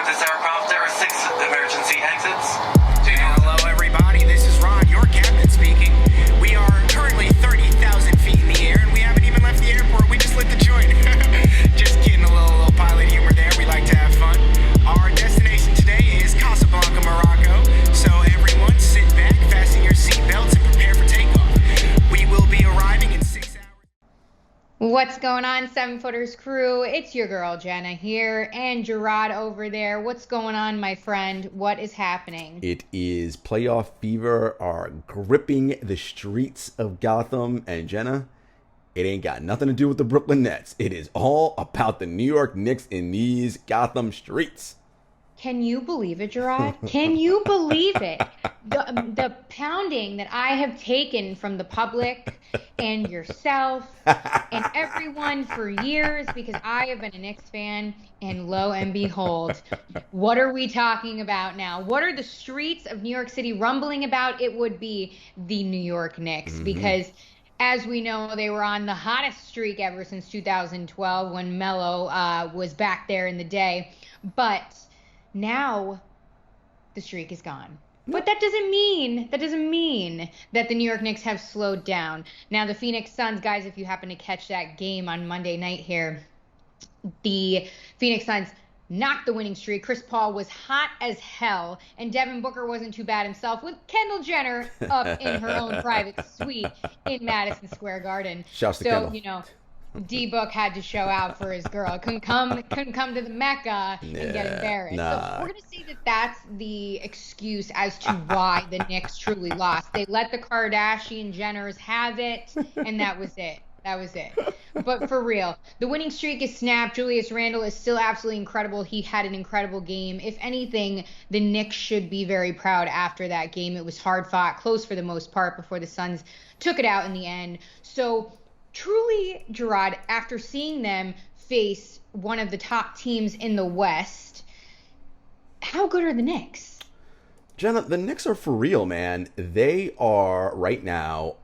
with this aircraft, there are 6 emergency exits. Hello, everybody. This is Ron, your captain speaking. We are currently 30,000 feet in the air, and we haven't even left the airport. We just lit the joint. Just kidding, a little pilot humor there. We like to have fun. Our destination today is Casablanca, Morocco. So everyone, sit back, fasten your seatbelts, and prepare for takeoff. We will be arriving in 6 hours. What's going on, 7-Footers crew? It's your girl Jenna here and Jarod over there. What's going on, my friend? What is happening? It is playoff fever are gripping the streets of Gotham, and Jenna, it ain't got nothing to do with the Brooklyn Nets. It is all about the New York Knicks in these Gotham streets. Can you believe it, Jarod? Can you believe it? The pounding that I have taken from the public and yourself and everyone for years because I have been a Knicks fan, and lo and behold, what are we talking about now? What are the streets of New York City rumbling about? It would be the New York Knicks because, as we know, they were on the hottest streak ever since 2012 when Melo was back there in the day. But now the streak is gone. But that doesn't mean that the New York Knicks have slowed down. Now the Phoenix Suns, guys, if you happen to catch that game on Monday night here, the Phoenix Suns knocked the winning streak. Chris Paul was hot as hell, and Devin Booker wasn't too bad himself, with Kendall Jenner up in her own private suite in Madison Square Garden. Shouts to Kendall. You know, D-Book had to show out for his girl. Couldn't come to the Mecca and get embarrassed. So we're going to say that that's the excuse as to why the Knicks truly lost. They let the Kardashian Jenners have it, and that was it. But for real, the winning streak is snapped. Julius Randle is still absolutely incredible. He had an incredible game. If anything, the Knicks should be very proud after that game. It was hard fought, close for the most part, before the Suns took it out in the end. So truly, Jarod, after seeing them face one of the top teams in the West, how good are the Knicks? Jenna, the Knicks are for real, man. They are right now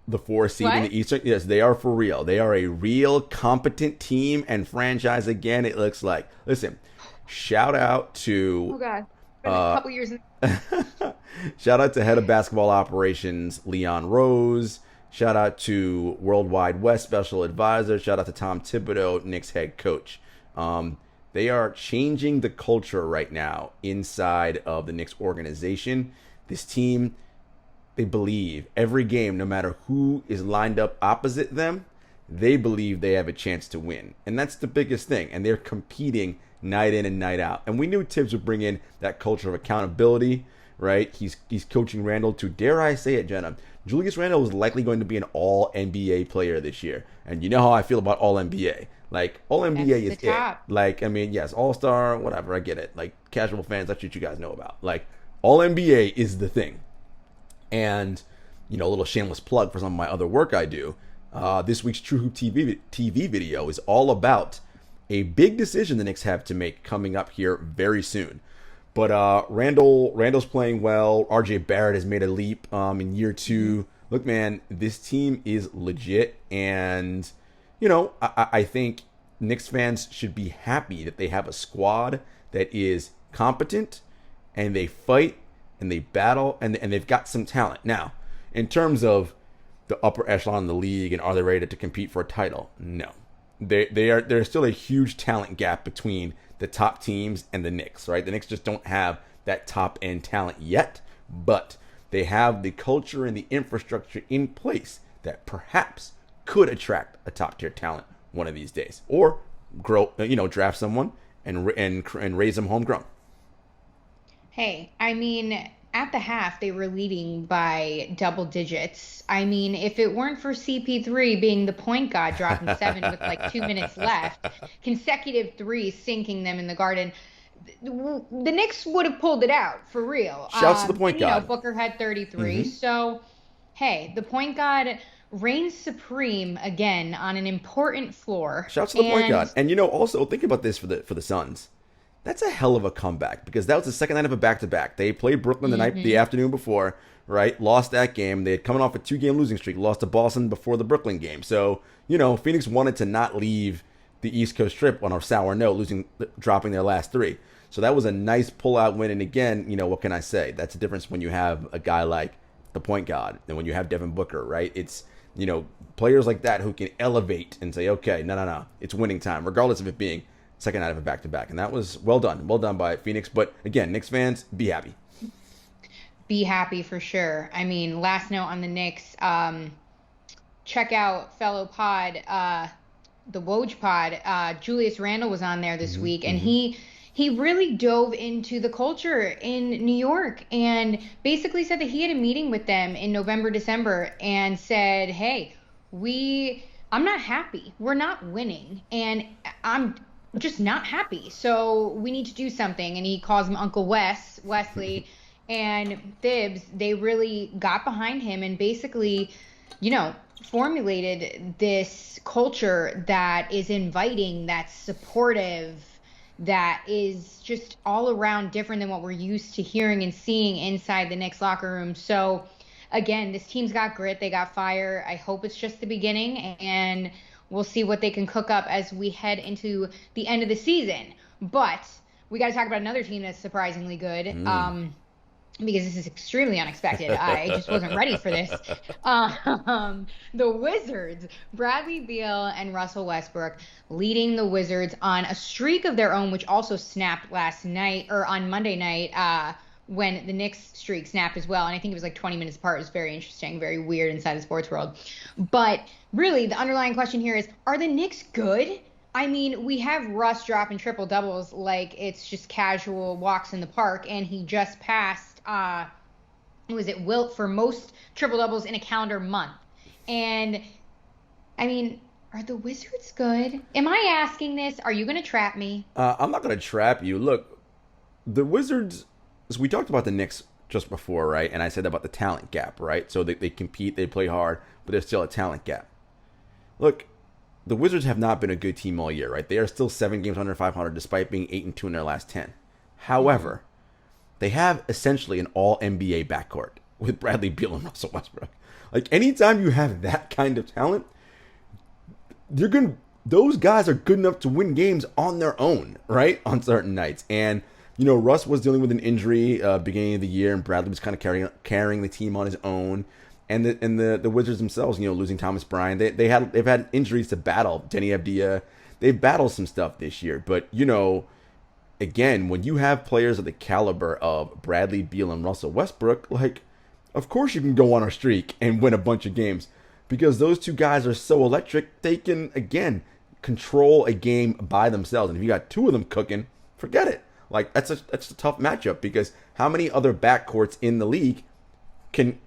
the 4th seed in the Eastern. Yes, they are for real. They are a real competent team and franchise again, it looks like. Listen, shout out to... Oh, God. Been a couple years. Shout out to head of basketball operations, Leon Rose. Shout out to Worldwide West special advisor. Shout out to Tom Thibodeau, Knicks head coach. They are changing the culture right now inside of the Knicks organization. This team, they believe every game, no matter who is lined up opposite them, they believe they have a chance to win. And that's the biggest thing. And they're competing night in and night out. And we knew Tibbs would bring in that culture of accountability, right? He's coaching Randall to, dare I say it, Jenna, Julius Randle was likely going to be an all-NBA player this year. And you know how I feel about all-NBA. Like, all-NBA is it. Like, I mean, yes, all-star, whatever, I get it. Like, casual fans, that's what you guys know about. Like, all-NBA is the thing. And, you know, a little shameless plug for some of my other work I do. This week's True Hoop TV video is all about a big decision the Knicks have to make coming up here very soon. But Randall's playing well. RJ Barrett has made a leap in year 2. Look, man, this team is legit. And, you know, I think Knicks fans should be happy that they have a squad that is competent and they fight and they battle and they've got some talent. Now, in terms of the upper echelon of the league and are they ready to compete for a title? No. There's still a huge talent gap between the top teams and the Knicks, right? The Knicks just don't have that top end talent yet, but they have the culture and the infrastructure in place that perhaps could attract a top tier talent one of these days, or draft someone and raise them homegrown. Hey, I mean, at the half, they were leading by double digits. I mean, if it weren't for CP3 being the point guard, dropping 7 with like 2 minutes left, consecutive threes sinking them in the Garden, the Knicks would have pulled it out, for real. Shouts to the point guard. You know, Booker had 33. So, hey, the point guard reigns supreme again on an important floor. Shouts to the point guard. And, you know, also, think about this for the Suns. That's a hell of a comeback because that was the second night of a back-to-back. They played Brooklyn the afternoon before, right? Lost that game. They had coming off a 2-game losing streak. Lost to Boston before the Brooklyn game. So, you know, Phoenix wanted to not leave the East Coast trip on a sour note, dropping their last 3. So that was a nice pull-out win. And again, what can I say? That's the difference when you have a guy like the point guard and when you have Devin Booker, right? It's, players like that who can elevate and say, okay, no, it's winning time, regardless of it being second night of a back-to-back. And that was well done by Phoenix. But again, Knicks fans, be happy. Be happy for sure. I mean, last note on the Knicks, check out fellow pod, the Woj pod. Julius Randle was on there this week, and he really dove into the culture in New York and basically said that he had a meeting with them in November, December, and said, hey, I'm not happy. We're not winning, and I'm just not happy. So we need to do something. And he calls him Uncle Wesley, and Thibs. They really got behind him and basically, formulated this culture that is inviting, that's supportive, that is just all around different than what we're used to hearing and seeing inside the Knicks locker room. So again, this team's got grit, they got fire. I hope it's just the beginning, and we'll see what they can cook up as we head into the end of the season. But we got to talk about another team that's surprisingly good. Because this is extremely unexpected. I just wasn't ready for this. The Wizards, Bradley Beal and Russell Westbrook leading the Wizards on a streak of their own, which also snapped last night, or on Monday night, when the Knicks streak snapped as well. And I think it was like 20 minutes apart. It was very interesting, very weird inside the sports world. But really, the underlying question here is, are the Knicks good? I mean, we have Russ dropping triple doubles like it's just casual walks in the park, and he just passed was it Wilt for most triple doubles in a calendar month. And I mean, are the Wizards good? Am I asking this? Are you going to trap me? I'm not going to trap you. Look, the Wizards, so we talked about the Knicks just before, right? And I said about the talent gap, right? So they compete, they play hard, but there's still a talent gap. Look, the Wizards have not been a good team all year, right? They are still 7 games under 500 despite being 8-2 in their last 10. However, they have essentially an all-NBA backcourt with Bradley Beal and Russell Westbrook. Like, anytime you have that kind of talent, those guys are good enough to win games on their own, right? On certain nights. And, Russ was dealing with an injury beginning of the year, and Bradley was kind of carrying the team on his own. And the Wizards themselves, losing Thomas Bryant, they've had injuries to battle. Denny Avdia, they've battled some stuff this year. But, again, when you have players of the caliber of Bradley Beal and Russell Westbrook, of course you can go on a streak and win a bunch of games, because those two guys are so electric. They can, again, control a game by themselves. And if you got two of them cooking, forget it. That's a tough matchup, because how many other backcourts in the league can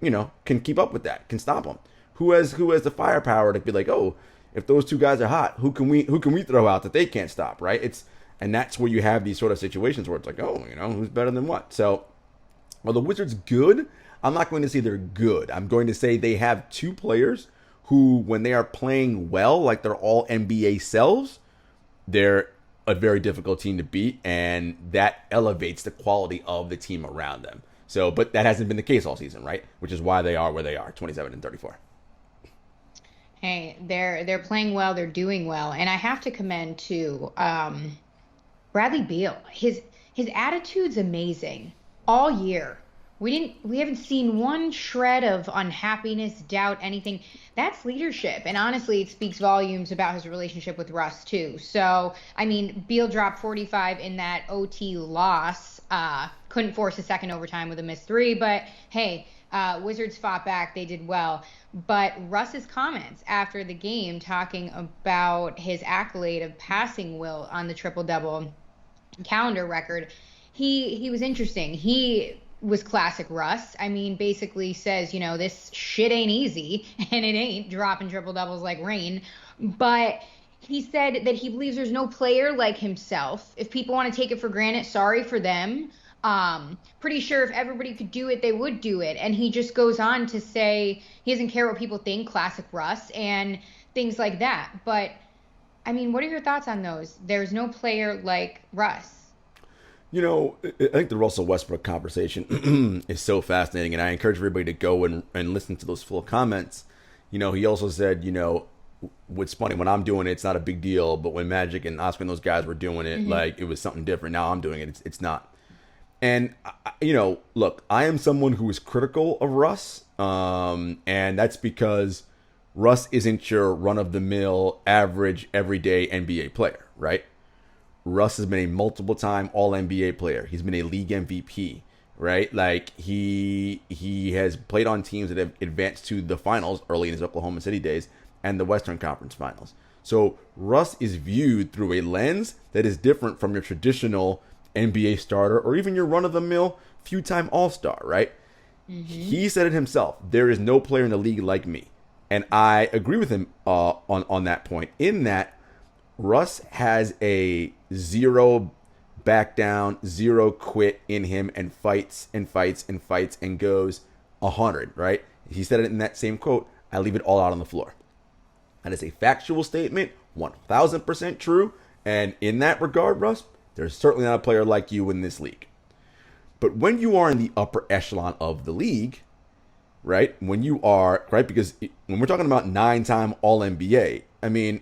keep up with that, can stop them? Who has the firepower to be like, oh, if those two guys are hot, who can we throw out that they can't stop, right? And that's where you have these sort of situations where it's like, oh, who's better than what? So, are the Wizards good? I'm not going to say they're good. I'm going to say they have two players who, when they are playing well, like they're all NBA selves, they're a very difficult team to beat, and that elevates the quality of the team around them. So, but that hasn't been the case all season, right? Which is why they are where they are, 27-34. Hey, they're playing well, they're doing well, and I have to commend too. Bradley Beal, his attitude's amazing all year. We haven't seen one shred of unhappiness, doubt, anything. That's leadership, and honestly, it speaks volumes about his relationship with Russ too. So, I mean, Beal dropped 45 in that OT loss. Couldn't force a second overtime with a missed 3, but hey, Wizards fought back. They did well. But Russ's comments after the game, talking about his accolade of passing Wilt on the triple-double calendar record, he was interesting. He was classic Russ. I mean, basically says, this shit ain't easy, and it ain't dropping triple doubles like rain. But he said that he believes there's no player like himself. If people want to take it for granted, sorry for them. Pretty sure if everybody could do it, they would do it. And he just goes on to say he doesn't care what people think, classic Russ, and things like that. But, I mean, what are your thoughts on those? There's no player like Russ. I think the Russell Westbrook conversation is so fascinating, and I encourage everybody to go and listen to those full comments. He also said, what's funny, when I'm doing it, it's not a big deal. But when Magic and Oscar and those guys were doing it, like, it was something different. Now I'm doing it. It's not. And, look, I am someone who is critical of Russ. And that's because Russ isn't your run-of-the-mill, average, everyday NBA player, right? Russ has been a multiple-time All-NBA player. He's been a league MVP, right? Like, he has played on teams that have advanced to the finals early in his Oklahoma City days and the Western Conference Finals. So Russ is viewed through a lens that is different from your traditional NBA starter or even your run-of-the-mill few-time All-Star, right? He said it himself. There is no player in the league like me. And I agree with him on that point, in that Russ has a zero back down, zero quit in him, and fights and fights and fights and goes 100, right? He said it in that same quote, I leave it all out on the floor. That is a factual statement, 1,000% true. And in that regard, Russ, there's certainly not a player like you in this league. But when you are in the upper echelon of the league, right, when you are, right, because when we're talking about 9-time All-NBA, I mean,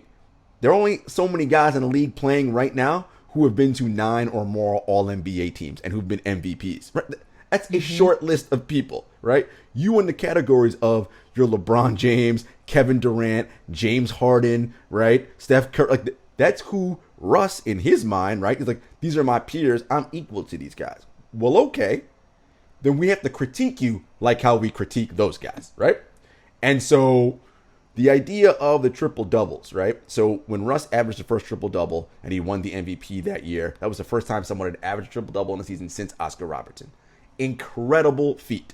there are only so many guys in the league playing right now who have been to 9 or more All-NBA teams and who've been MVPs. Right? That's a short list of people, right? You in the categories of your LeBron James, Kevin Durant, James Harden, right? Steph Curry, like, that's who Russ, in his mind, right? He's like, these are my peers. I'm equal to these guys. Well, okay. Then we have to critique you like how we critique those guys, right? And so the idea of the triple doubles, right? So when Russ averaged the first triple double and he won the MVP that year, that was the first time someone had averaged a triple double in a season since Oscar Robertson. Incredible feat.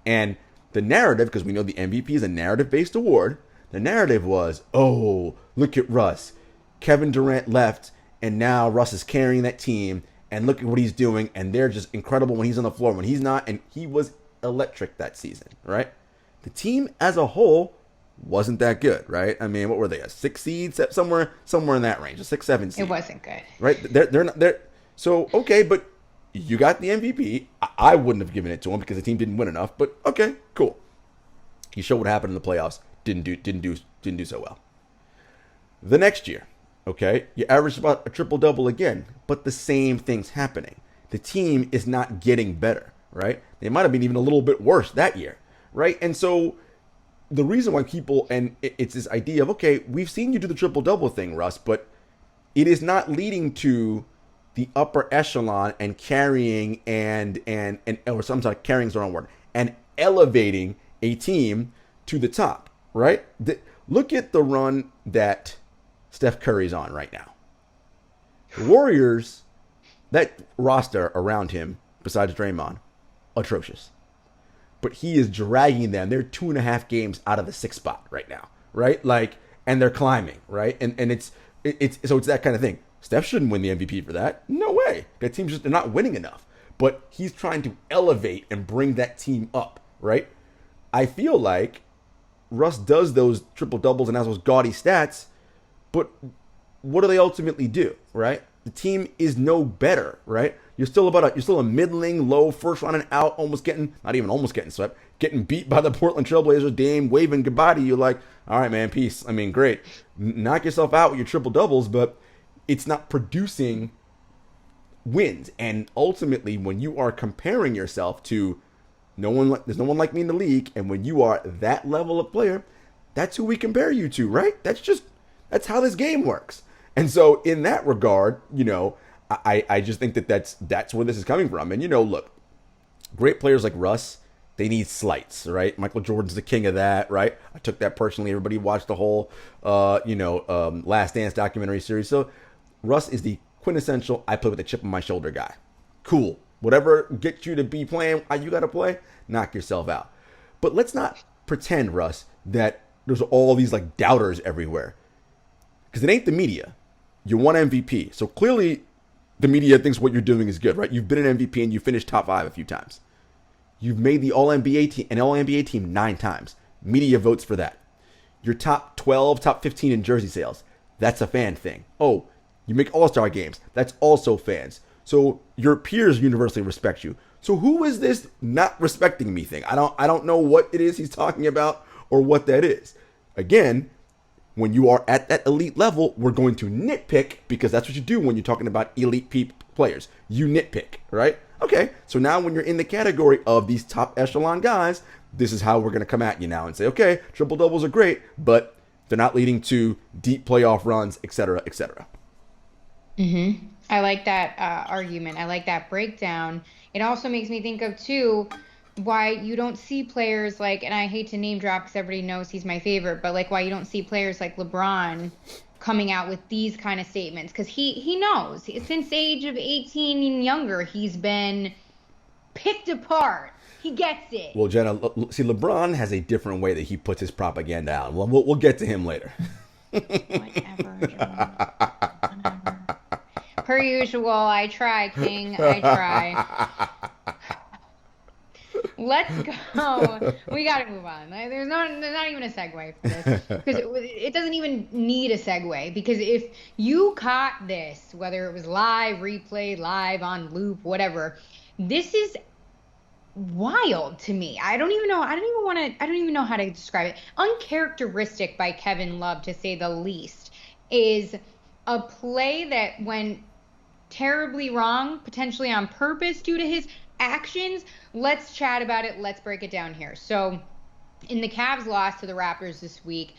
And the narrative, because we know the MVP is a narrative-based award, the narrative was, oh, look at Russ. Kevin Durant left, and now Russ is carrying that team, and look at what he's doing, and they're just incredible when he's on the floor, when he's not, and he was electric that season, right? The team as a whole wasn't that good, right? I mean, what were they, a 6 seed? Somewhere in that range, a 6-7 seed. It wasn't good. Right? They're so, okay, but you got the MVP. I wouldn't have given it to him because the team didn't win enough, but okay, cool. You showed what happened in the playoffs. Didn't do so well. The next year, okay, you averaged about a triple-double again, but the same thing's happening. The team is not getting better, right? They might have been even a little bit worse that year, right? And so the reason why people, and it's this idea of, okay, we've seen you do the triple-double thing, Russ, but it is not leading to the upper echelon and carrying or sometimes carrying is the wrong word, and elevating a team to the top, right? Look at the run that Steph Curry's on right now. The Warriors, that roster around him, besides Draymond, atrocious. But he is dragging them. They're 2.5 games out of the 6th spot right now, right? Like, and they're climbing, right? And it's so it's that kind of thing. Steph shouldn't win the MVP for that. No way. That team's just, they're not winning enough. But he's trying to elevate and bring that team up, right? I feel like Russ does those triple doubles and has those gaudy stats, but what do they ultimately do, right? The team is no better, right? You're still a middling, low first round and out, not even almost getting swept, getting beat by the Portland Trailblazers, Dame waving goodbye to you like, all right, man, peace. I mean, great. Knock yourself out with your triple doubles, but it's not producing wins. And ultimately, when you are comparing yourself to there's no one like me in the league, and when you are that level of player, that's who we compare you to, right? That's how this game works. And so in that regard, I just think that's where this is coming from. And look, great players like Russ, they need slights, right? Michael Jordan's the king of that, right? I took that personally. Everybody watched the whole Last Dance documentary series. So Russ is the quintessential I play with a chip on my shoulder guy. Cool. Whatever gets you to be playing, you got to play, knock yourself out. But let's not pretend, Russ, that there's all these like doubters everywhere. Because it ain't the media. You won MVP. So clearly the media thinks what you're doing is good, right? You've been an MVP and you finished top 5 a few times. You've made the All-NBA team, an All-NBA team 9 times. Media votes for that. You're top 12, top 15 in jersey sales. That's a fan thing. Oh, you make All-Star games. That's also fans. So your peers universally respect you. So who is this not respecting me thing? I don't know what it is he's talking about or what that is. Again, when you are at that elite level, we're going to nitpick, because that's what you do when you're talking about elite players. You nitpick, right? Okay, so now when you're in the category of these top echelon guys, this is how we're going to come at you now and say, okay, triple doubles are great, but they're not leading to deep playoff runs, etc., etc. I like that argument. I like that breakdown. It also makes me think of, too, why you don't see players like, and I hate to name drop because everybody knows he's my favorite, but like why you don't see players like LeBron coming out with these kind of statements, because he knows since the age of 18 and younger, he's been picked apart. He gets it. Well, Jenna, see, LeBron has a different way that he puts his propaganda out. We'll get to him later. Whatever, Whatever. Per usual, I try, King. I try. Let's go. We got to move on. There's not even a segue for this, because it doesn't even need a segue, because if you caught this, whether it was live, replay, live, on loop, whatever, this is wild to me. I don't even know how to describe it. Uncharacteristic by Kevin Love, to say the least, is a play that went terribly wrong, potentially on purpose due to his actions. Let's chat about it. Let's break it down here. So in the Cavs loss to the Raptors this week,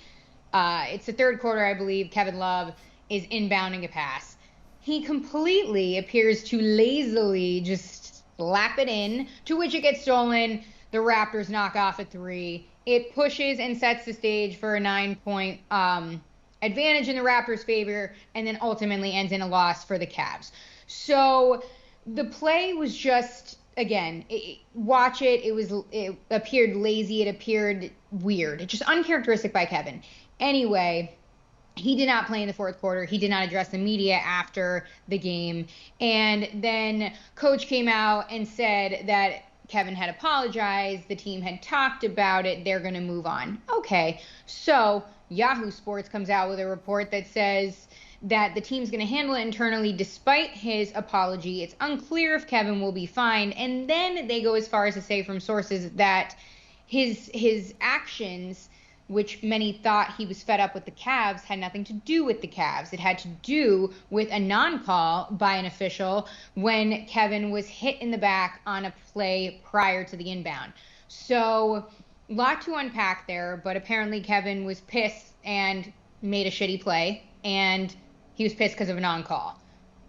it's the third quarter, I believe. Kevin Love is inbounding a pass. He completely appears to lazily just slap it in, to which it gets stolen. The Raptors knock off a three. It pushes and sets the stage for a 9-point advantage in the Raptors' favor, and then ultimately ends in a loss for the Cavs. So the play was just, again, watch it. It appeared lazy. It appeared weird. It's just uncharacteristic by Kevin. Anyway, he did not play in the fourth quarter. He did not address the media after the game. And then coach came out and said that Kevin had apologized. The team had talked about it. They're going to move on. Okay. So Yahoo Sports comes out with a report that says that the team's going to handle it internally despite his apology. It's unclear if Kevin will be fined. And then they go as far as to say from sources that his actions, which many thought he was fed up with the Cavs, had nothing to do with the Cavs. It had to do with a non-call by an official when Kevin was hit in the back on a play prior to the inbound. So a lot to unpack there, but apparently Kevin was pissed and made a shitty play, and he was pissed because of a non-call.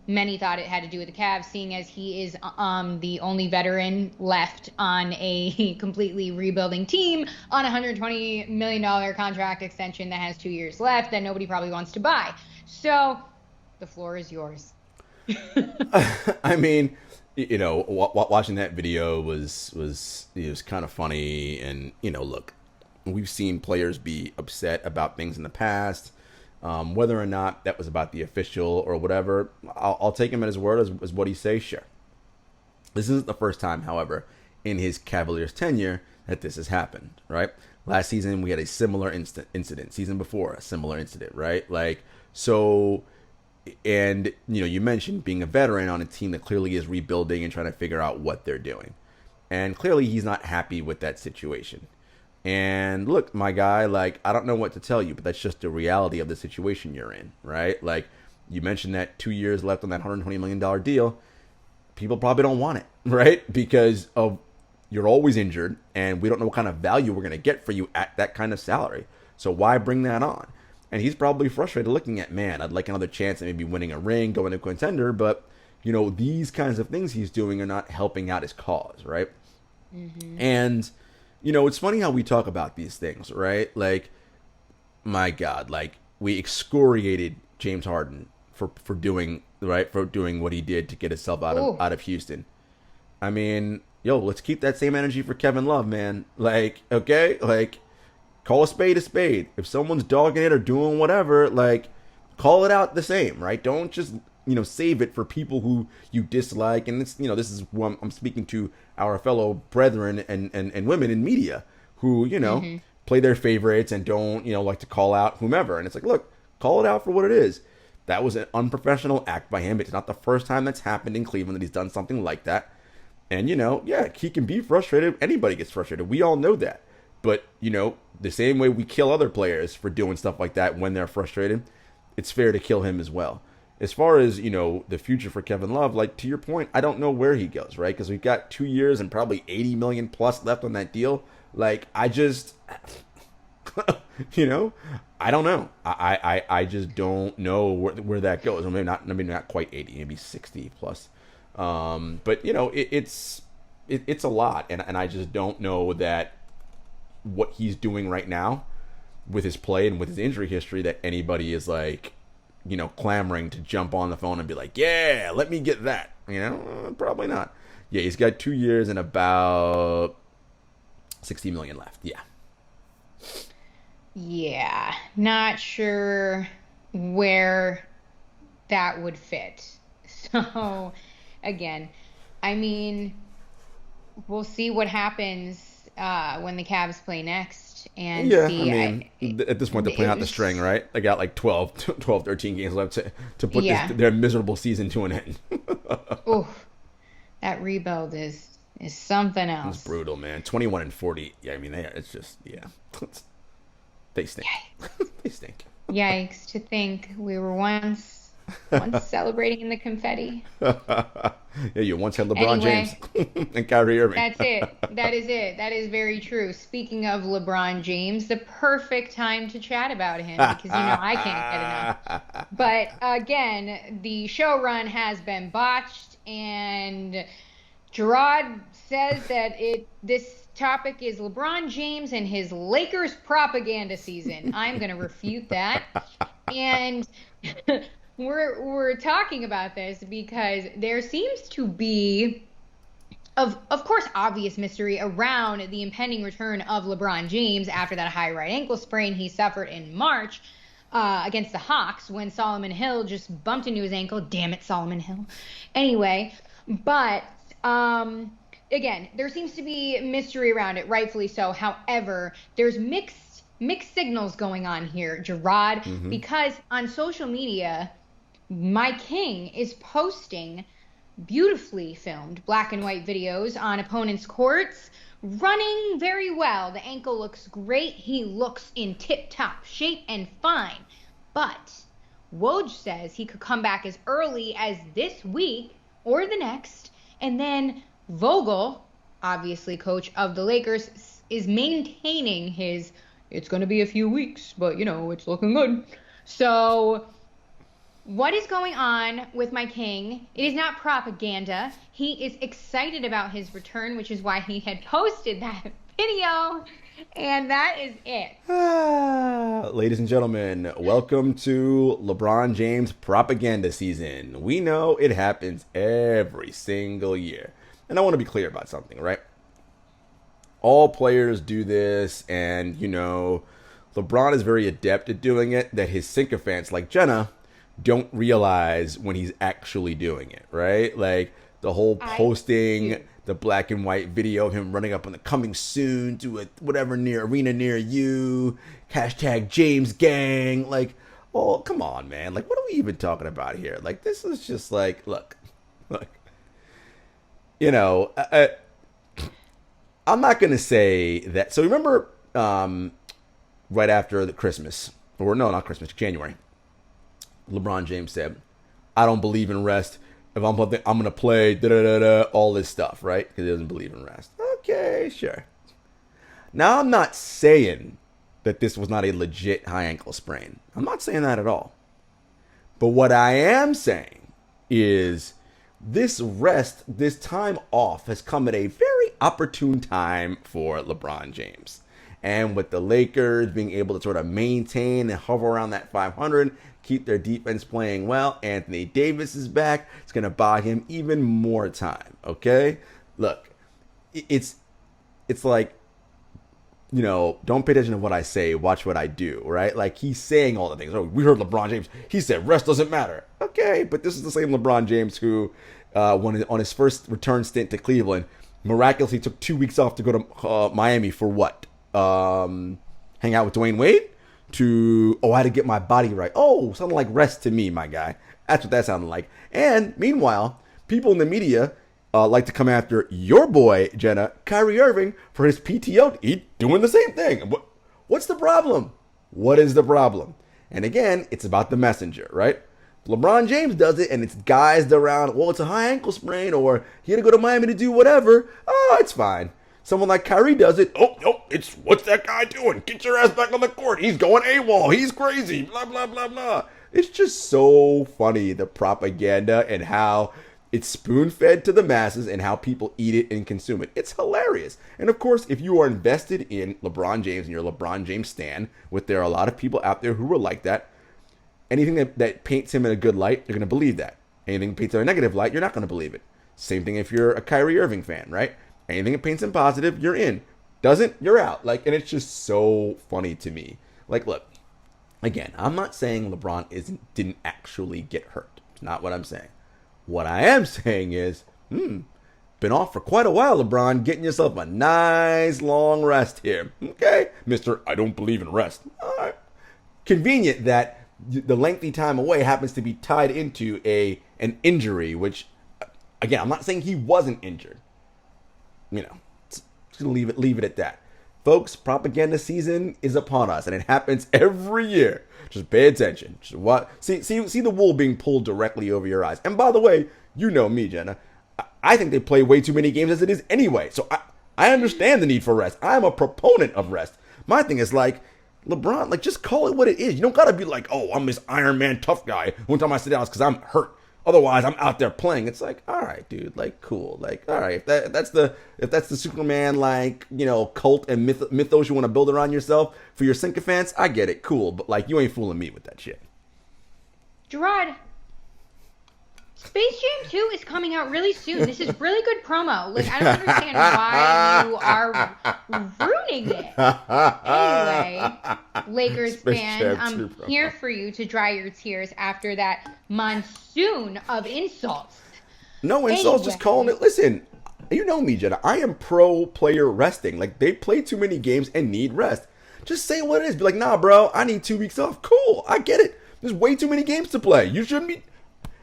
Many thought it had to do with the Cavs, seeing as he is the only veteran left on a completely rebuilding team on a $120 million contract extension that has 2 years left that nobody probably wants to buy. So the floor is yours. I mean, you know, watching that video was kind of funny. And, you know, look, we've seen players be upset about things in the past. Whether or not that was about the official or whatever, I'll take him at his word as what he says, sure. This isn't the first time, however, in his Cavaliers tenure that this has happened, right? Last season, we had a similar incident. Season before, a similar incident, right? Like, so, and, you know, you mentioned being a veteran on a team that clearly is rebuilding and trying to figure out what they're doing. And clearly he's not happy with that situation. And look, my guy, like, I don't know what to tell you, but that's just the reality of the situation you're in, right? Like, you mentioned that 2 years left on that $120 million deal. People probably don't want it, right? Because of you're always injured, and we don't know what kind of value we're going to get for you at that kind of salary. So why bring that on? And he's probably frustrated looking at, man, I'd like another chance at maybe winning a ring, going to contender, but, you know, these kinds of things he's doing are not helping out his cause, right? Mm-hmm. And you know, it's funny how we talk about these things, right? Like, my God, like, we excoriated James Harden for doing what he did to get himself out of Houston. I mean, yo, let's keep that same energy for Kevin Love, man. Like, okay, like, call a spade a spade. If someone's dogging it or doing whatever, like, call it out the same, right? Don't just, you know, save it for people who you dislike. And it's, you know, this is who I'm speaking to, our fellow brethren and women in media who, you know, play their favorites and don't, you know, like to call out whomever. And it's like, look, call it out for what it is. That was an unprofessional act by him. It's not the first time that's happened in Cleveland that he's done something like that. And, you know, yeah, he can be frustrated. Anybody gets frustrated. We all know that. But, the same way we kill other players for doing stuff like that when they're frustrated, it's fair to kill him as well. As far as, the future for Kevin Love, like, to your point, I don't know where he goes, right? Because we've got 2 years and probably 80 million plus left on that deal. Like, I just, I don't know. I just don't know where that goes. Or maybe not quite 80, maybe 60 plus. But, it's a lot. And I just don't know that what he's doing right now with his play and with his injury history that anybody is like, clamoring to jump on the phone and be like, yeah, let me get that. Probably not. Yeah, he's got 2 years and about 60 million left. Yeah. Yeah, not sure where that would fit. So, again, I mean, we'll see what happens when the Cavs play next. And see, at this point, they're playing out the string, right? They got like 12, 13 games left to put their miserable season to an end. Oh, that rebuild is something else. It's brutal, man. 21 and 40. Yeah, I mean, it's just, they stink. They stink. Yikes, to think we were once celebrating in the confetti. Yeah, you once had LeBron James and Kyrie Irving. That's it. That is it. That is very true. Speaking of LeBron James, the perfect time to chat about him because I can't get enough. But again, the show run has been botched, and Jarod says that this topic is LeBron James and his Lakers propaganda season. I'm going to refute that. And we're talking about this because there seems to be, of course, obvious mystery around the impending return of LeBron James after that high right ankle sprain he suffered in March against the Hawks when Solomon Hill just bumped into his ankle. Damn it, Solomon Hill. Anyway, but again, there seems to be mystery around it, rightfully so. However, there's mixed signals going on here, Jarod, because on social media, my king is posting beautifully filmed black and white videos on opponents' courts, running very well. The ankle looks great. He looks in tip-top shape and fine. But Woj says he could come back as early as this week or the next, and then Vogel, obviously coach of the Lakers, is maintaining his, it's going to be a few weeks, but, it's looking good. So what is going on with my king? It is not propaganda. He is excited about his return, which is why he had posted that video. And that is it. Ladies and gentlemen, welcome to LeBron James propaganda season. We know it happens every single year. And I want to be clear about something, right? All players do this, and, LeBron is very adept at doing it, that his sycophants like Jenna don't realize when he's actually doing it, right? Like the whole posting the black and white video of him running up on the coming soon to a whatever arena near you, hashtag James gang. Like, oh, come on, man. Like, what are we even talking about here? Like, this is just like, look, I'm not going to say that. So remember right after the Christmas, or no, not Christmas, January, LeBron James said, I don't believe in rest. If I'm going to play all this stuff, right? Because he doesn't believe in rest. Okay, sure. Now, I'm not saying that this was not a legit high ankle sprain. I'm not saying that at all. But what I am saying is this rest, this time off has come at a very opportune time for LeBron James. And with the Lakers being able to sort of maintain and hover around that 500, keep their defense playing well, Anthony Davis is back. It's going to buy him even more time, okay? Look, it's like, don't pay attention to what I say, watch what I do, right? Like, he's saying all the things. Oh, we heard LeBron James. He said rest doesn't matter. Okay, but this is the same LeBron James who, on his first return stint to Cleveland, miraculously took 2 weeks off to go to Miami for what? Hang out with Dwayne Wade? I had to get my body right. Oh, something like rest to me, my guy. That's what that sounded like. And meanwhile, people in the media like to come after your boy, Jenna, Kyrie Irving, for his PTO. He doing the same thing. What's the problem? What is the problem? And again, it's about the messenger, right? LeBron James does it, and it's guised around, well, it's a high ankle sprain, or he had to go to Miami to do whatever. Oh, it's fine. Someone like Kyrie does it. Oh, it's what's that guy doing? Get your ass back on the court. He's going AWOL. He's crazy. Blah, blah, blah, blah. It's just so funny, the propaganda and how it's spoon-fed to the masses and how people eat it and consume it. It's hilarious. And of course, if you are invested in LeBron James and you're a LeBron James stan, which there are a lot of people out there who are like that, anything that paints him in a good light, you're going to believe that. Anything that paints him in a negative light, you're not going to believe it. Same thing if you're a Kyrie Irving fan, right? Anything that paints him positive, you're in. Doesn't, you're out. And it's just so funny to me. Look, again, I'm not saying LeBron didn't actually get hurt. It's not what I'm saying. What I am saying is, been off for quite a while, LeBron, getting yourself a nice long rest here. Okay? Mr. I don't believe in rest. All right. Convenient that the lengthy time away happens to be tied into an injury, which, again, I'm not saying he wasn't injured. Just gonna leave it at that. Folks, propaganda season is upon us, and it happens every year. Just pay attention. See the wool being pulled directly over your eyes. And by the way, you know me, Jenna. I think they play way too many games as it is anyway. So I understand the need for rest. I'm a proponent of rest. My thing is LeBron, just call it what it is. You don't gotta be like, oh, I'm this Iron Man tough guy. One time I sit down, it's because I'm hurt. Otherwise, I'm out there playing. It's all right, dude, cool. All right, if that's the Superman, cult and mythos you want to build around yourself for your sycophants, I get it, cool. But, you ain't fooling me with that shit. Jarod, Space Jam 2 is coming out really soon. This is really good promo. I don't understand why you are ruining it. Anyway, Lakers fan, I'm here for you to dry your tears after that monsoon of insults. No insults, just calling it. Listen, you know me, Jenna. I am pro player resting. They play too many games and need rest. Just say what it is. Be like, nah, bro, I need 2 weeks off. Cool, I get it. There's way too many games to play. You shouldn't be...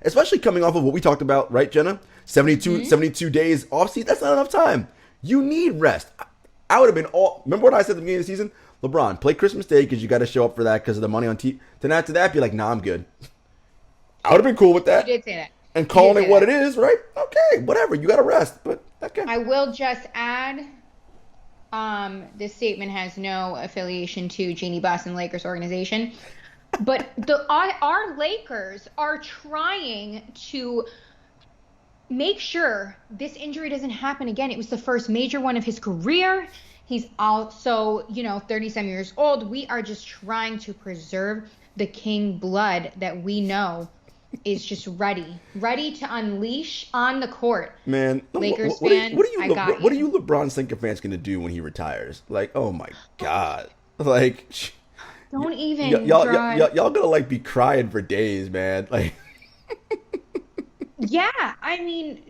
Especially coming off of what we talked about, right, Jenna? 72 days off season. That's not enough time. You need rest. I would have been all... Remember what I said at the beginning of the season? LeBron, play Christmas Day because you got to show up for that because of the money on TV. Then after that, be like, nah, I'm good. I would have been cool with that. You did say that. And calling it what it is, right? Okay, whatever. You got to rest. But okay. I will just add, this statement has no affiliation to Jeannie Boston Lakers organization. But our Lakers are trying to make sure this injury doesn't happen again. It was the first major one of his career. He's also, 30-some years old. We are just trying to preserve the king blood that we know is just ready to unleash on the court. Man, Lakers what fan, are you LeBron sycophants going to do when he retires? Oh my God. Don't even y'all gonna be crying for days, man. Yeah, I mean,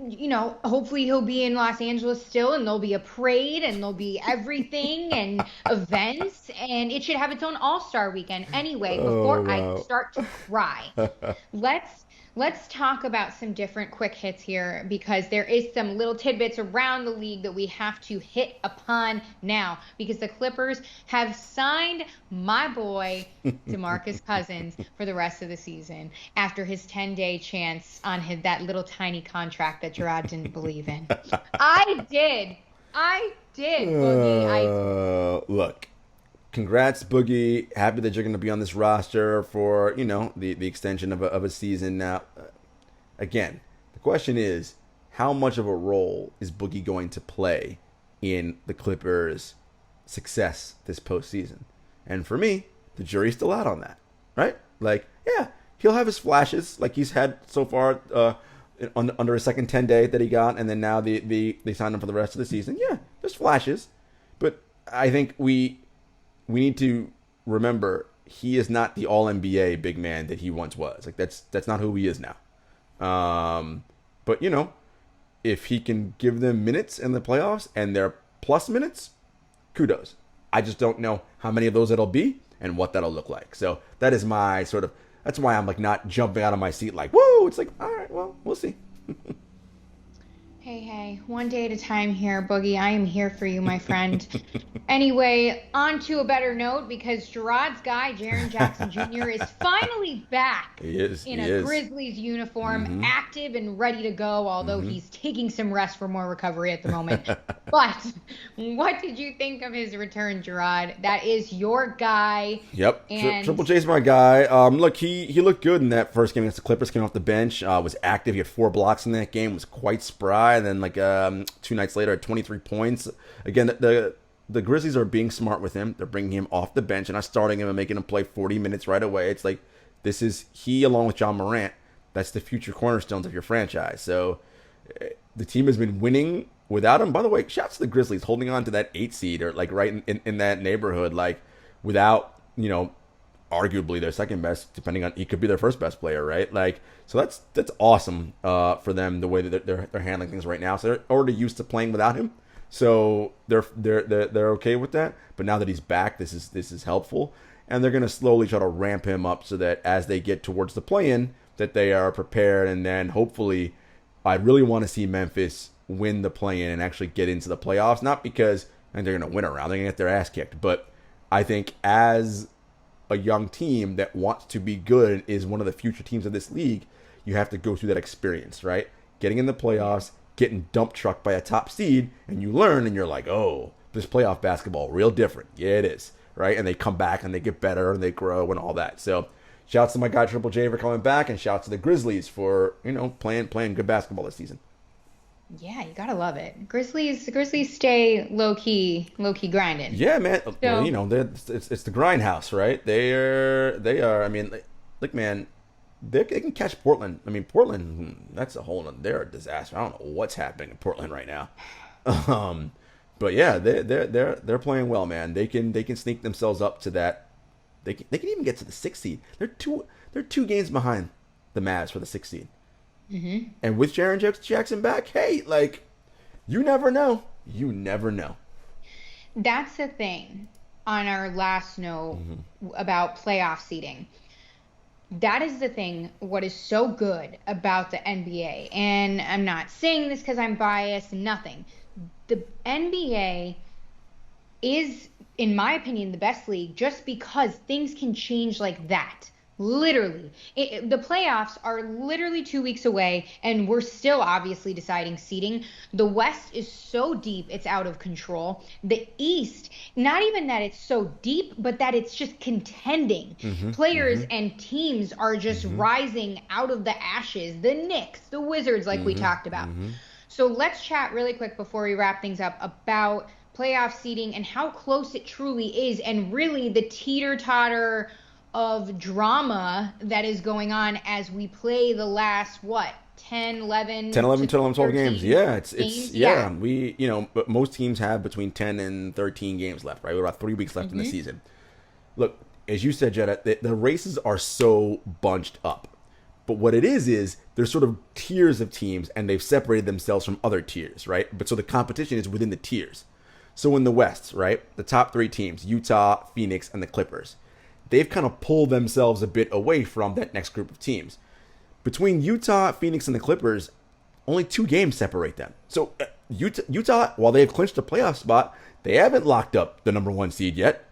hopefully he'll be in Los Angeles still, and there'll be a parade, and there'll be everything and events, and it should have its own All-Star weekend. Anyway, before I start to cry, let's talk about some different quick hits here, because there is some little tidbits around the league that we have to hit upon now, because the Clippers have signed my boy DeMarcus Cousins for the rest of the season after his 10-day chance on that little tiny contract that Jarod didn't believe in. I did, Boogie. Look. Congrats, Boogie. Happy that you're going to be on this roster for, the extension of a season. Now, again, the question is, how much of a role is Boogie going to play in the Clippers' success this postseason? And for me, the jury's still out on that, right? Yeah, he'll have his flashes like he's had so far under a second 10-day that he got, and then now they signed him for the rest of the season. Yeah, there's flashes. But I think we need to remember he is not the all-NBA big man that he once was. That's not who he is now. But, if he can give them minutes in the playoffs and they're plus minutes, kudos. I just don't know how many of those it'll be and what that'll look like. So that is my that's why I'm not jumping out of my seat woo! It's all right, well, we'll see. Hey, one day at a time here, Boogie. I am here for you, my friend. Anyway, on to a better note because Jarod's guy, Jaren Jackson Jr., is finally back He is. in He a is. Grizzlies uniform, active and ready to go, although he's taking some rest for more recovery at the moment. But what did you think of his return, Jarod? That is your guy. Yep, And Triple J's my guy. Look, he looked good in that first game against the Clippers. Came off the bench, was active. He had 4 blocks in that game. Was quite spry. And then like 2 nights later, had 23 points. Again, the Grizzlies are being smart with him. They're bringing him off the bench and not starting him and making him play 40 minutes right away. It's like this is he along with John Morant. That's the future cornerstones of your franchise. So the team has been winning without him. By the way, shouts to the Grizzlies holding on to that 8 seed or like right in that neighborhood, like without, arguably their second best, depending on, he could be their first best player, right? Like, so that's awesome for them, the way that they're handling things right now. So they're already used to playing without him. So they're okay with that. But now that he's back, this is helpful. And they're going to slowly try to ramp him up so that as they get towards the play-in, that they are prepared. And then hopefully, I really want to see Memphis win the play-in and actually get into the playoffs. Not because they're going to win a round, they're going to get their ass kicked. But I think as a young team that wants to be good and is one of the future teams of this league, you have to go through that experience, right? Getting in the playoffs, getting dump trucked by a top seed, and you learn and you're like, oh, this playoff basketball, real different. Yeah, it is, right? And they come back and they get better and they grow and all that. So shouts to my guy Triple J for coming back, and shouts to the Grizzlies for, playing good basketball this season. yeah, you gotta love it. Grizzlies stay low key grinding. Yeah, man. Well, it's the grindhouse, right? They are. I mean, look, man, they can catch Portland. I mean, Portland, that's a whole. They're a disaster. I don't know what's happening in Portland right now. But yeah, they're playing well, man. They can sneak themselves up to that. They can even get to the 6th seed. They're two games behind the Mavs for the 6th seed. Mm-hmm. And with Jaren Jackson back, hey, like, you never know. You never know. That's the thing on our last note about playoff seeding. That is the thing, what is so good about the NBA. And I'm not saying this because I'm biased, nothing. The NBA is, in my opinion, the best league just because things can change like that. Literally. The playoffs are literally 2 weeks away, and we're still obviously deciding seeding. The West is so deep, it's out of control. The East, not even that it's so deep, but that it's just contending. Players and teams are just rising out of the ashes. The Knicks, the Wizards, like we talked about. So let's chat really quick before we wrap things up about playoff seeding and how close it truly is, and really the teeter-totter of drama that is going on as we play the last 10, 11, 12 games. Yeah, it's games? yeah. We but most teams have between 10 and 13 games left, right? We're about 3 weeks left in the season. Look, as you said, Jenna, the races are so bunched up. But what it is there's sort of tiers of teams, and they've separated themselves from other tiers, right? But so the competition is within the tiers. So in the West, right, the top 3 teams, Utah, Phoenix, and the Clippers, they've kind of pulled themselves a bit away from that next group of teams. Between Utah, Phoenix, and the Clippers, only 2 games separate them. So Utah, while they've clinched a playoff spot, they haven't locked up the number 1 seed yet.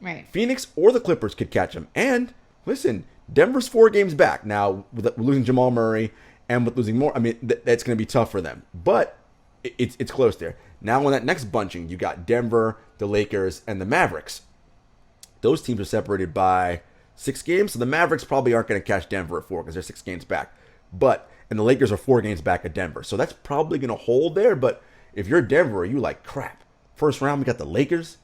Right. Phoenix or the Clippers could catch them. And listen, Denver's 4 games back. Now, with losing Jamal Murray and with losing more, I mean, that's going to be tough for them. But it's close there. Now, in that next bunching, you got Denver, the Lakers, and the Mavericks. Those teams are separated by 6 games, so the Mavericks probably aren't going to catch Denver at 4 because they're 6 games back. And the Lakers are 4 games back at Denver, so that's probably going to hold there. But if you're Denver, you like, crap. First round, we got the Lakers,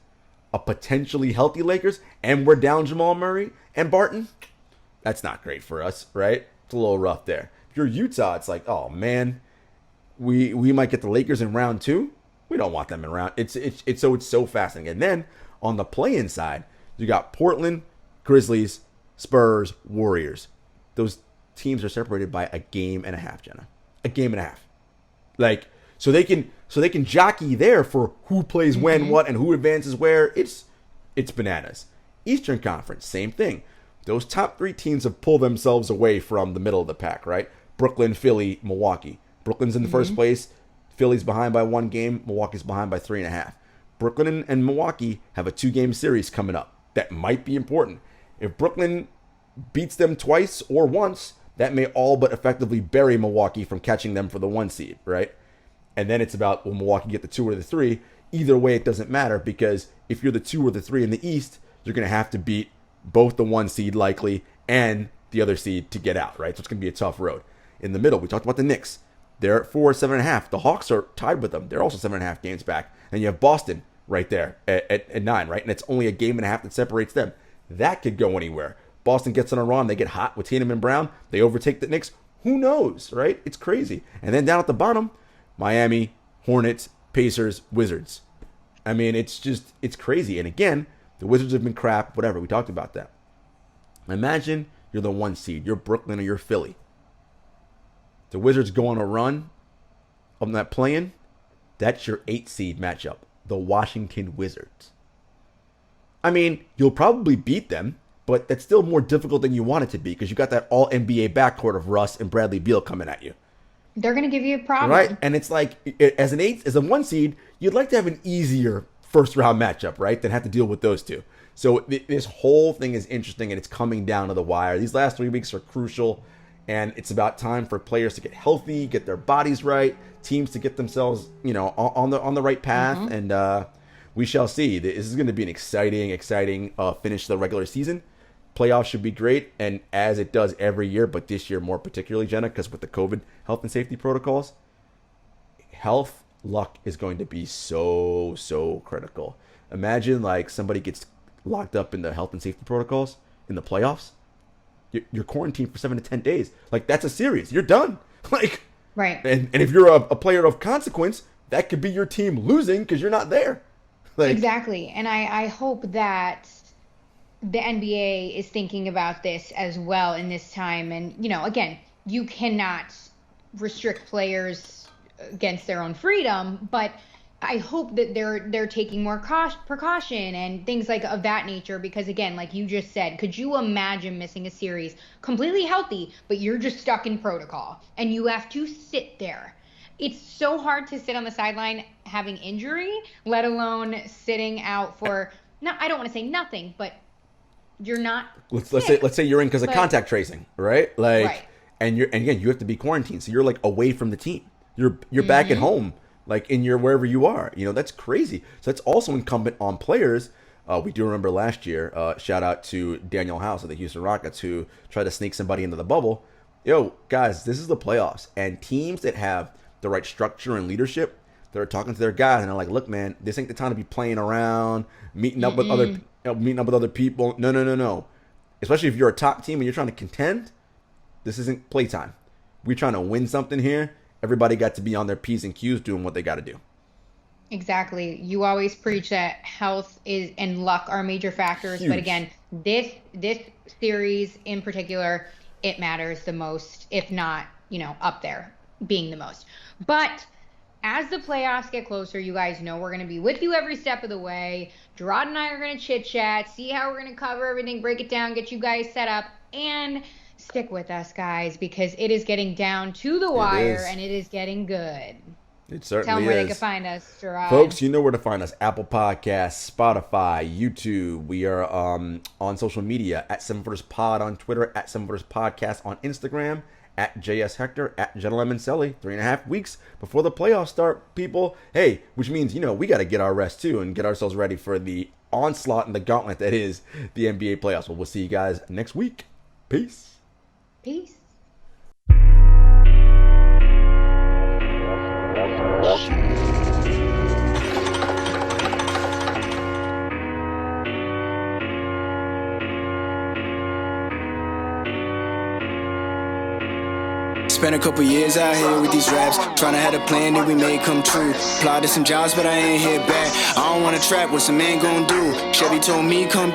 a potentially healthy Lakers, and we're down Jamal Murray and Barton. That's not great for us, right? It's a little rough there. If you're Utah, it's like, oh man, we might get the Lakers in round 2. We don't want them in round. It's so fascinating. And then on the play-in side, you got Portland, Grizzlies, Spurs, Warriors. Those teams are separated by a game and a half, Jenna. A game and a half. Like, so they can jockey there for who plays when, what, and who advances where. It's bananas. Eastern Conference, same thing. Those top 3 teams have pulled themselves away from the middle of the pack, right? Brooklyn, Philly, Milwaukee. Brooklyn's in the first place. Philly's behind by 1 game. Milwaukee's behind by 3.5. Brooklyn and Milwaukee have a 2-game series coming up. That might be important. If Brooklyn beats them twice or once, that may all but effectively bury Milwaukee from catching them for the 1 seed, right? And then it's about, will Milwaukee get the 2 or the 3? Either way, it doesn't matter, because if you're the 2 or the 3 in the East, you're going to have to beat both the 1 seed likely and the other seed to get out, right? So it's going to be a tough road. In the middle, we talked about the Knicks. They're at 4, 7.5. The Hawks are tied with them. They're also 7.5 games back. And you have Boston right there at 9, right? And it's only a game and a half that separates them. That could go anywhere. Boston gets on a run. They get hot with Tatum and Brown. They overtake the Knicks. Who knows, right? It's crazy. And then down at the bottom, Miami, Hornets, Pacers, Wizards. I mean, it's crazy. And again, the Wizards have been crap, whatever. We talked about that. Imagine you're the 1 seed. You're Brooklyn or you're Philly. The Wizards go on a run of that play-in. That's your 8 seed matchup. The Washington Wizards. I mean, you'll probably beat them, but that's still more difficult than you want it to be, because you got that all NBA backcourt of Russ and Bradley Beal coming at you. They're going to give you a problem. Right? And it's like, as a 1 seed, you'd like to have an easier first round matchup, right? Than have to deal with those two. So this whole thing is interesting, and it's coming down to the wire. These last 3 weeks are crucial, and it's about time for players to get healthy, get their bodies right, teams to get themselves, on the right path. Mm-hmm. And we shall see. This is going to be an exciting finish to the regular season. Playoffs should be great, and as it does every year, but this year more particularly, Jenna, because with the COVID health and safety protocols, luck is going to be so critical. Imagine like somebody gets locked up in the health and safety protocols in the playoffs. You're quarantined for 7 to 10 days. Like, that's a series. You're done. Like, right. And if you're a player of consequence, that could be your team losing because you're not there. Like, exactly. And I hope that the NBA is thinking about this as well in this time. And, again, you cannot restrict players against their own freedom, but I hope that they're taking more precaution and things like of that nature, because again, like you just said, could you imagine missing a series completely healthy, but you're just stuck in protocol and you have to sit there? It's so hard to sit on the sideline having injury, let alone sitting out for, I don't want to say nothing, but you're not let's say you're in because of contact tracing, right? Like, right. And again, you have to be quarantined, so you're like away from the team. You're back at home, like in your wherever you are. That's crazy. So that's also incumbent on players. We do remember last year, shout out to Daniel House of the Houston Rockets, who tried to sneak somebody into the bubble. Yo, guys, this is the playoffs, and teams that have the right structure and leadership, they're talking to their guys and they're like, look, man, this ain't the time to be playing around, meeting up with other people. No. Especially if you're a top team and you're trying to contend, this isn't playtime. We're trying to win something here. Everybody got to be on their P's and Q's doing what they got to do. Exactly. You always preach that health and luck are major factors. Huge. But again, this series in particular, it matters the most, if not, up there being the most. But as the playoffs get closer, you guys know we're going to be with you every step of the way. Jarod and I are going to chit chat, see how we're going to cover everything, break it down, get you guys set up, and stick with us, guys, because it is getting down to the wire and it is getting good. It certainly is. Tell them where they can find us, Jarod. Folks, you know where to find us. Apple Podcasts, Spotify, YouTube. We are on social media at 7footerspod on Twitter, at 7footerspodcast on Instagram, at JS Hector, at Gentleman Selly. 3.5 weeks before the playoffs start, people. Hey, which means, we got to get our rest too and get ourselves ready for the onslaught and the gauntlet that is the NBA playoffs. Well, we'll see you guys next week. Peace. Peace. Spent a couple years out here with these raps, trying to have a plan that we made come true. Applied to some jobs, but I ain't hit back. I don't wanna trap, what's a man gonna do? Chevy told me come